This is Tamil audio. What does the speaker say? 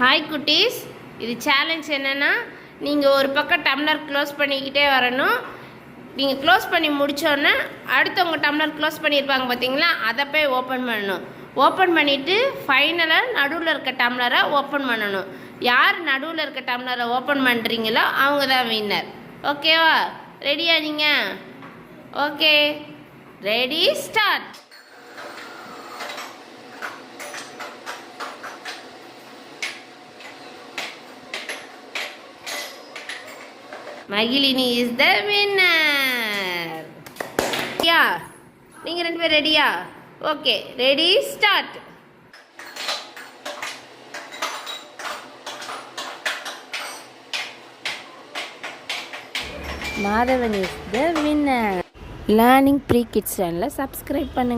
ஹாய் குட்டீஸ், இது சேலஞ்ச் என்னென்னா நீங்கள் ஒரு பக்கம் டம்ளர் க்ளோஸ் பண்ணிக்கிட்டே வரணும். நீங்கள் க்ளோஸ் பண்ணி முடித்தோன்னே அடுத்தவங்க டம்ளர் க்ளோஸ் பண்ணியிருப்பாங்க பார்த்தீங்களா, அதை போய் ஓப்பன் பண்ணணும். ஓப்பன் பண்ணிவிட்டு ஃபைனலாக நடுவில் இருக்க டம்ளரை ஓப்பன் பண்ணணும். யார் நடுவில் இருக்க டம்ளரை ஓப்பன் பண்ணுறீங்களோ அவங்க தான் வின்னர். ஓகேவா? ரெடியா நீங்கள்? Okay, ready, start. Magizhini is the winner. Yeah, நீங்கள் ரெண்டு பேர் ரெடியா? Okay, ready, start. Madhavan is the winner. Learning pre kids சேனலை சப்ஸ்கிரைப் பண்ணுங்க.